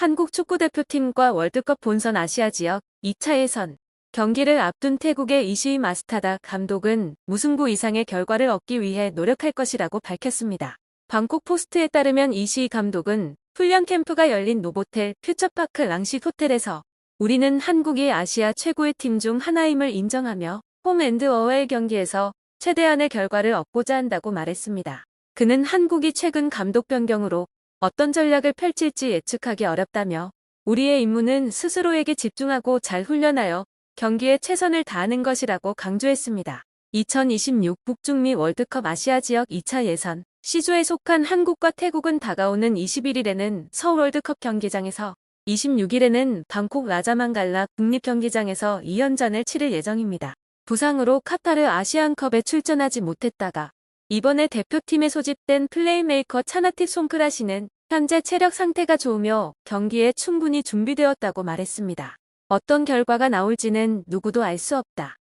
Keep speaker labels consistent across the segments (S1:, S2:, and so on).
S1: 한국 축구대표팀과 월드컵 본선 아시아 지역 2차 예선 경기를 앞둔 태국의 이시이 마스타다 감독은 무승부 이상의 결과를 얻기 위해 노력할 것이라고 밝혔습니다. 방콕 포스트에 따르면 이시이 감독은 훈련 캠프가 열린 노보텔 퓨처파크 랑시 호텔에서 우리는 한국이 아시아 최고의 팀 중 하나임을 인정하며 홈 앤드 어웨이 경기에서 최대한의 결과를 얻고자 한다고 말했습니다. 그는 한국이 최근 감독 변경으로 어떤 전략을 펼칠지 예측하기 어렵다며 우리의 임무는 스스로에게 집중하고 잘 훈련하여 경기에 최선을 다하는 것이라고 강조했습니다. 2026 북중미 월드컵 아시아 지역 2차 예선 C조에 속한 한국과 태국은 다가오는 21일에는 서울 월드컵 경기장에서 26일에는 방콕 라자만갈라 국립경기장에서 2연전을 치를 예정입니다. 부상으로 카타르 아시안컵에 출전하지 못했다가 이번에 대표팀에 소집된 플레이메이커 차나팁 송크라시는 현재 체력 상태가 좋으며 경기에 충분히 준비되었다고 말했습니다. 어떤 결과가 나올지는 누구도 알 수 없다.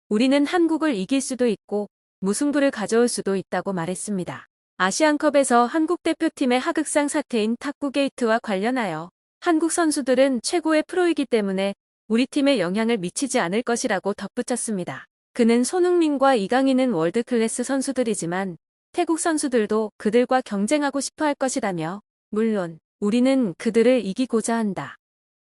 S1: 우리는 한국을 이길 수도 있고 무승부를 가져올 수도 있다고 말했습니다. 아시안컵에서 한국 대표팀의 하극상 사태인 탁구 게이트와 관련하여 한국 선수들은 최고의 프로이기 때문에 우리 팀에 영향을 미치지 않을 것이라고 덧붙였습니다. 그는 손흥민과 이강인은 월드클래스 선수들이지만 태국 선수들도 그들과 경쟁하고 싶어 할 것이라며 물론 우리는 그들을 이기고자 한다.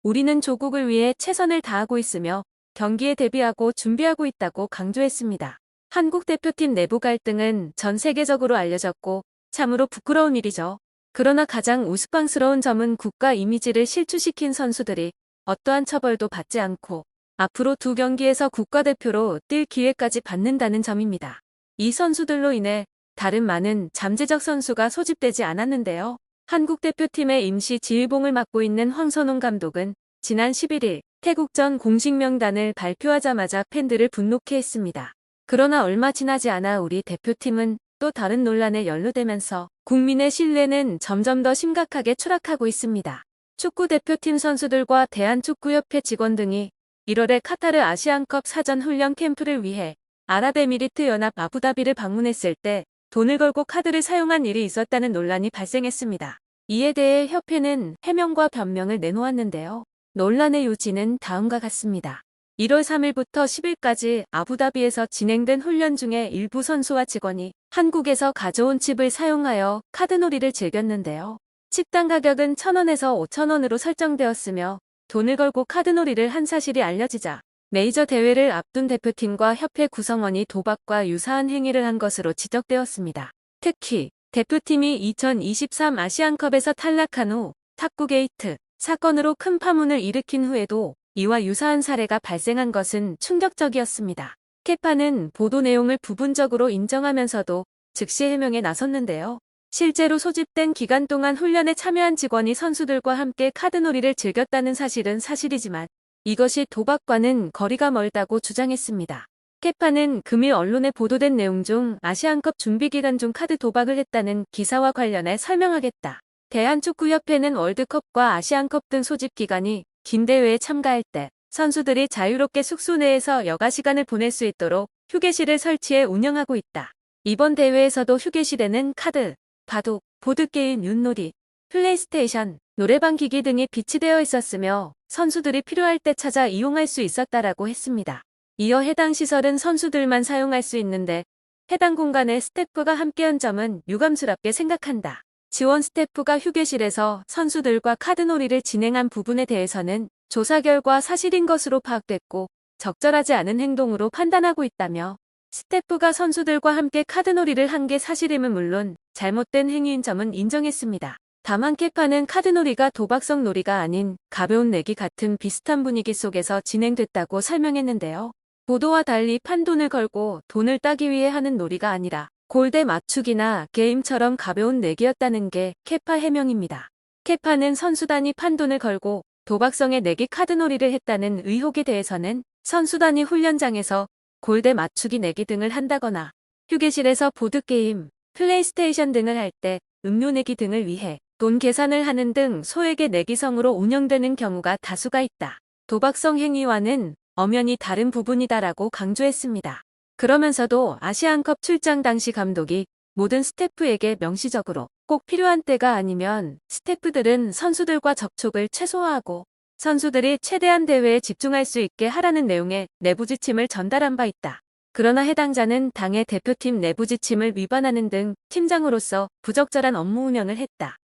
S1: 우리는 조국을 위해 최선을 다하고 있으며 경기에 대비하고 준비하고 있다고 강조했습니다. 한국 대표팀 내부 갈등은 전 세계적으로 알려졌고 참으로 부끄러운 일이죠. 그러나 가장 우스꽝스러운 점은 국가 이미지를 실추시킨 선수들이 어떠한 처벌도 받지 않고 앞으로 두 경기에서 국가대표로 뛸 기회까지 받는다는 점입니다. 이 선수들로 인해 다른 많은 잠재적 선수가 소집되지 않았는데요. 한국 대표팀의 임시 지휘봉을 맡고 있는 황선홍 감독은 지난 11일 태국전 공식 명단을 발표하자마자 팬들을 분노케 했습니다. 그러나 얼마 지나지 않아 우리 대표팀은 또 다른 논란에 연루되면서 국민의 신뢰는 점점 더 심각하게 추락하고 있습니다. 축구 대표팀 선수들과 대한축구협회 직원 등이 1월에 카타르 아시안컵 사전 훈련 캠프를 위해 아랍에미리트 연합 아부다비를 방문했을 때 돈을 걸고 카드를 사용한 일이 있었다는 논란이 발생했습니다. 이에 대해 협회는 해명과 변명을 내놓았는데요. 논란의 요지는 다음과 같습니다. 1월 3일부터 10일까지 아부다비에서 진행된 훈련 중에 일부 선수와 직원이 한국에서 가져온 칩을 사용하여 카드놀이를 즐겼는데요. 식당 가격은 1,000원에서 5,000원으로 설정되었으며 돈을 걸고 카드놀이를 한 사실이 알려지자 메이저 대회를 앞둔 대표팀과 협회 구성원이 도박과 유사한 행위를 한 것으로 지적되었습니다. 특히 대표팀이 2023 아시안컵에서 탈락한 후 탁구 게이트 사건으로 큰 파문을 일으킨 후에도 이와 유사한 사례가 발생한 것은 충격적이었습니다. 케파는 보도 내용을 부분적으로 인정하면서도 즉시 해명에 나섰는데요. 실제로 소집된 기간 동안 훈련에 참여한 직원이 선수들과 함께 카드놀이를 즐겼다는 사실은 사실이지만 이것이 도박과는 거리가 멀다고 주장했습니다. 케파는 금일 언론에 보도된 내용 중 아시안컵 준비 기간 중 카드 도박을 했다는 기사와 관련해 설명하겠다. 대한축구협회는 월드컵과 아시안컵 등 소집 기간이 긴 대회에 참가할 때 선수들이 자유롭게 숙소 내에서 여가 시간을 보낼 수 있도록 휴게실을 설치해 운영하고 있다. 이번 대회에서도 휴게실에는 카드, 바둑, 보드게임, 윷놀이, 플레이스테이션, 노래방 기기 등이 비치되어 있었으며 선수들이 필요할 때 찾아 이용할 수 있었다라고 했습니다. 이어 해당 시설은 선수들만 사용할 수 있는데 해당 공간에 스태프가 함께한 점은 유감스럽게 생각한다. 지원 스태프가 휴게실에서 선수들과 카드놀이를 진행한 부분에 대해서는 조사 결과 사실인 것으로 파악됐고 적절하지 않은 행동으로 판단하고 있다며 스태프가 선수들과 함께 카드놀이를 한 게 사실임은 물론 잘못된 행위인 점은 인정했습니다. 다만 케파는 카드놀이가 도박성 놀이가 아닌 가벼운 내기 같은 비슷한 분위기 속에서 진행됐다고 설명했는데요. 보도와 달리 판돈을 걸고 돈을 따기 위해 하는 놀이가 아니라 골대 맞추기나 게임처럼 가벼운 내기였다는 게 케파 해명입니다. 케파는 선수단이 판돈을 걸고 도박성의 내기 카드놀이를 했다는 의혹에 대해서는 선수단이 훈련장에서 골대 맞추기 내기 등을 한다거나 휴게실에서 보드게임, 플레이스테이션 등을 할 때 음료 내기 등을 위해 돈 계산을 하는 등 소액의 내기성으로 운영되는 경우가 다수가 있다. 도박성 행위와는 엄연히 다른 부분이다라고 강조했습니다. 그러면서도 아시안컵 출장 당시 감독이 모든 스태프에게 명시적으로 꼭 필요한 때가 아니면 스태프들은 선수들과 접촉을 최소화하고 선수들이 최대한 대회에 집중할 수 있게 하라는 내용의 내부 지침을 전달한 바 있다. 그러나 해당자는 당의 대표팀 내부 지침을 위반하는 등 팀장으로서 부적절한 업무 운영을 했다.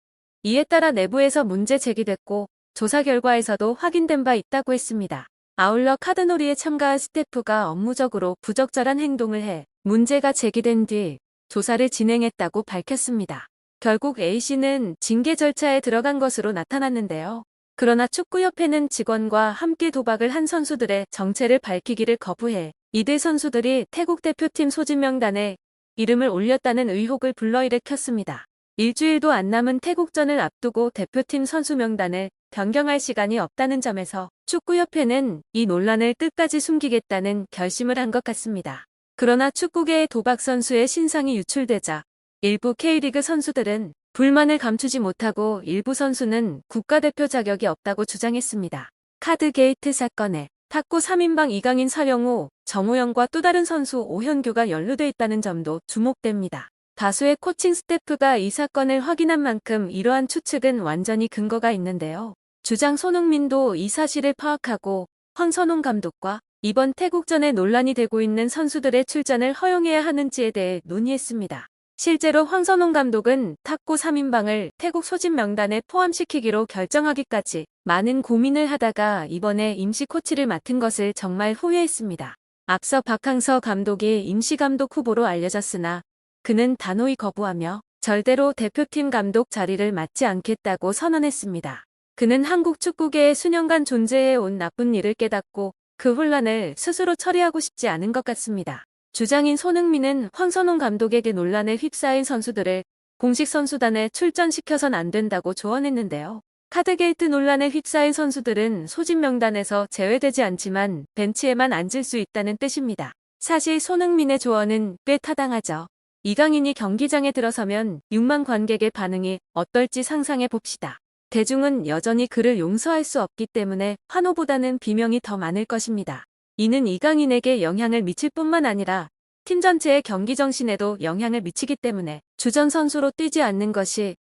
S1: 이에 따라 내부에서 문제 제기됐고 조사 결과에서도 확인된 바 있다고 했습니다. 아울러 카드놀이에 참가한 스태프가 업무적으로 부적절한 행동을 해 문제가 제기된 뒤 조사를 진행했다고 밝혔습니다. 결국 A씨는 징계 절차에 들어간 것으로 나타났는데요. 그러나 축구협회는 직원과 함께 도박을 한 선수들의 정체를 밝히기를 거부해 이들 선수들이 태국 대표팀 소집 명단에 이름을 올렸다는 의혹을 불러일으켰습니다. 일주일도 안 남은 태국전을 앞두고 대표팀 선수 명단을 변경할 시간이 없다는 점에서 축구협회는 이 논란을 끝까지 숨기겠다는 결심을 한 것 같습니다. 그러나 축구계의 도박 선수의 신상이 유출되자 일부 K리그 선수들은 불만을 감추지 못하고 일부 선수는 국가대표 자격이 없다고 주장했습니다. 카드게이트 사건에 탁구 3인방 이강인 서영우, 정우영과 또 다른 선수 오현규가 연루돼 있다는 점도 주목됩니다. 다수의 코칭 스태프가 이 사건을 확인한 만큼 이러한 추측은 완전히 근거가 있는데요. 주장 손흥민도 이 사실을 파악하고 황선홍 감독과 이번 태국전에 논란이 되고 있는 선수들의 출전을 허용해야 하는지에 대해 논의했습니다. 실제로 황선홍 감독은 탁구 3인방을 태국 소집 명단에 포함시키기로 결정하기까지 많은 고민을 하다가 이번에 임시 코치를 맡은 것을 정말 후회했습니다. 앞서 박항서 감독이 임시 감독 후보로 알려졌으나 그는 단호히 거부하며 절대로 대표팀 감독 자리를 맡지 않겠다고 선언했습니다. 그는 한국 축구계에 수년간 존재해온 나쁜 일을 깨닫고 그 혼란을 스스로 처리하고 싶지 않은 것 같습니다. 주장인 손흥민은 황선홍 감독에게 논란에 휩싸인 선수들을 공식 선수단에 출전시켜선 안 된다고 조언했는데요. 카드게이트 논란에 휩싸인 선수들은 소집 명단에서 제외되지 않지만 벤치에만 앉을 수 있다는 뜻입니다. 사실 손흥민의 조언은 꽤 타당하죠. 이강인이 경기장에 들어서면 6만 관객의 반응이 어떨지 상상해 봅시다. 대중은 여전히 그를 용서할 수 없기 때문에 환호보다는 비명이 더 많을 것입니다. 이는 이강인에게 영향을 미칠 뿐만 아니라 팀 전체의 경기 정신에도 영향을 미치기 때문에 주전 선수로 뛰지 않는 것이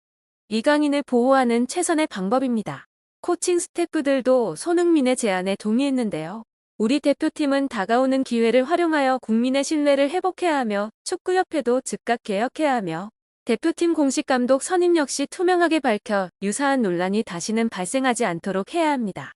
S1: 이강인을 보호하는 최선의 방법입니다. 코칭 스태프들도 손흥민의 제안에 동의했는데요. 우리 대표팀은 다가오는 기회를 활용하여 국민의 신뢰를 회복해야 하며 축구협회도 즉각 개혁해야 하며 대표팀 공식 감독 선임 역시 투명하게 밝혀 유사한 논란이 다시는 발생하지 않도록 해야 합니다.